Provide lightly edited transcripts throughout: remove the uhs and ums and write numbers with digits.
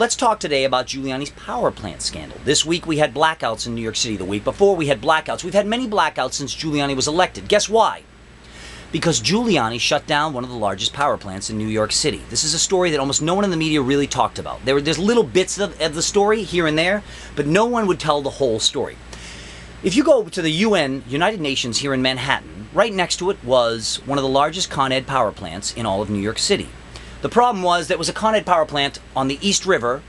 Let's talk today about Giuliani's power plant scandal. This week we had blackouts in New York City. The week before we had blackouts. We've had many blackouts since Giuliani was elected. Guess why? Because Giuliani shut down one of the largest power plants in New York City. This is a story that almost no one in the media really talked about. There's little bits of the story here and there, but no one would tell the whole story. If you go to the UN, United Nations here in Manhattan, right next to it was one of the largest Con Ed power plants in all of New York City. The problem was there was a Con Ed power plant on the East River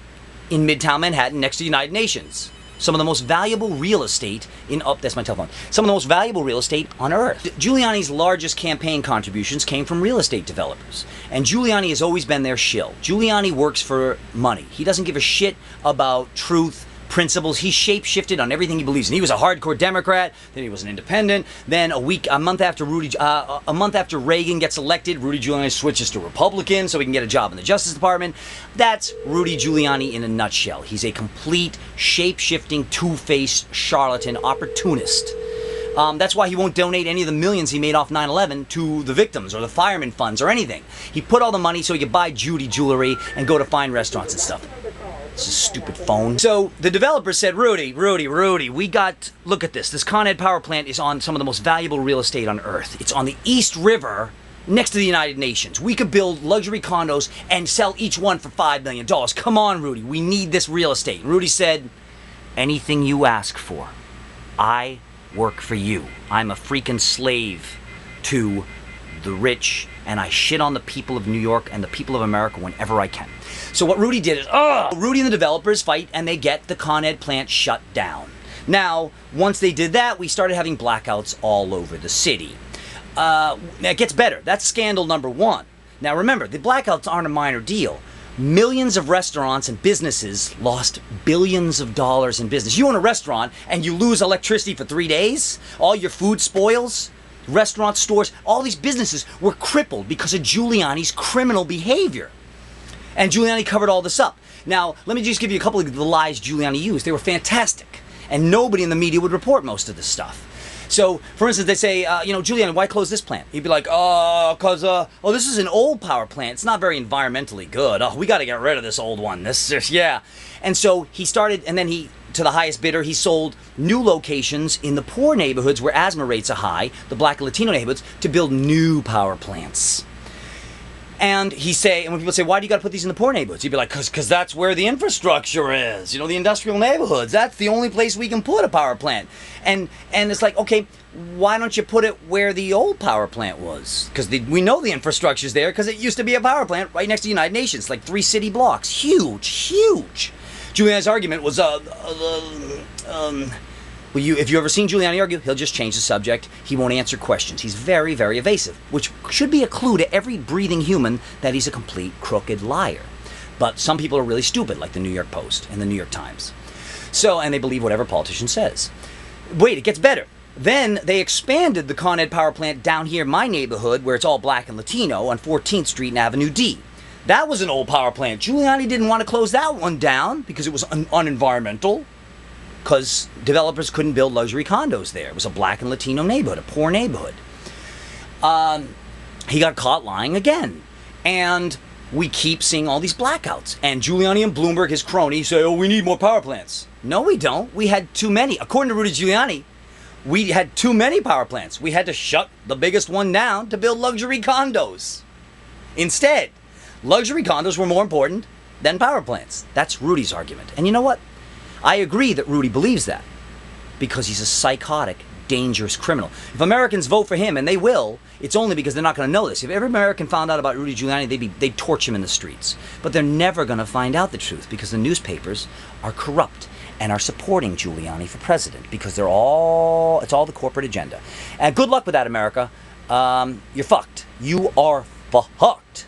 in Midtown Manhattan next to the United Nations. Some of the most valuable real estate that's my telephone. Some of the most valuable real estate on earth. Giuliani's largest campaign contributions came from real estate developers. And Giuliani has always been their shill. Giuliani works for money. He doesn't give a shit about truth, principles. He shape-shifted on everything he believes in. He was a hardcore Democrat, then he was an independent, then a month after Reagan gets elected, Rudy Giuliani switches to Republican so he can get a job in the Justice Department. That's Rudy Giuliani in a nutshell. He's a complete shape-shifting, two-faced charlatan opportunist. That's why he won't donate any of the millions he made off 9/11 to the victims or the fireman funds or anything. He put all the money so he could buy Judy jewelry and go to fine restaurants and stuff. It's a stupid phone. So the developer said, Rudy, look at this. This Con Ed power plant is on some of the most valuable real estate on earth. It's on the East River next to the United Nations. We could build luxury condos and sell each one for $5 million. Come on, Rudy, we need this real estate. And Rudy said, anything you ask for. I work for you. I'm a freaking slave to the rich, and I shit on the people of New York and the people of America whenever I can. So what Rudy did is, Rudy and the developers fight and they get the Con Ed plant shut down. Now, once they did that, we started having blackouts all over the city. It gets better. That's scandal number one. Now remember, the blackouts aren't a minor deal. Millions of restaurants and businesses lost billions of dollars in business. You own a restaurant and you lose electricity for 3 days, all your food spoils. Restaurants, stores, all these businesses were crippled because of Giuliani's criminal behavior. And Giuliani covered all this up. Now, let me just give you a couple of the lies Giuliani used. They were fantastic. And nobody in the media would report most of this stuff. So, for instance, they say, Giuliani, why close this plant? He'd be like, this is an old power plant. It's not very environmentally good. We got to get rid of this old one. Yeah. And so he started, and then to the highest bidder, he sold new locations in the poor neighborhoods where asthma rates are high, the black and Latino neighborhoods, to build new power plants. And when people say, why do you got to put these in the poor neighborhoods? He'd be like, because that's where the infrastructure is. The industrial neighborhoods. That's the only place we can put a power plant. And it's like, okay, why don't you put it where the old power plant was? Because we know the infrastructure's there because it used to be a power plant right next to the United Nations, like 3 city blocks. Huge. Giuliani's argument was, if you've ever seen Giuliani argue, he'll just change the subject. He won't answer questions. He's very, very evasive, which should be a clue to every breathing human that he's a complete crooked liar. But some people are really stupid, like the New York Post and the New York Times. And they believe whatever politician says. Wait, it gets better. Then they expanded the Con Ed power plant down here in my neighborhood, where it's all black and Latino, on 14th Street and Avenue D. That was an old power plant. Giuliani didn't want to close that one down because it was unenvironmental. Because developers couldn't build luxury condos there. It was a black and Latino neighborhood, a poor neighborhood. He got caught lying again. And we keep seeing all these blackouts. And Giuliani and Bloomberg, his crony, say, we need more power plants. No, we don't. We had too many. According to Rudy Giuliani, we had too many power plants. We had to shut the biggest one down to build luxury condos. Instead, luxury condos were more important than power plants. That's Rudy's argument. And you know what? I agree that Rudy believes that because he's a psychotic, dangerous criminal. If Americans vote for him, and they will, it's only because they're not going to know this. If every American found out about Rudy Giuliani, they'd torch him in the streets. But they're never going to find out the truth because the newspapers are corrupt and are supporting Giuliani for president because it's all the corporate agenda. And good luck with that, America. You're fucked. You are fucked.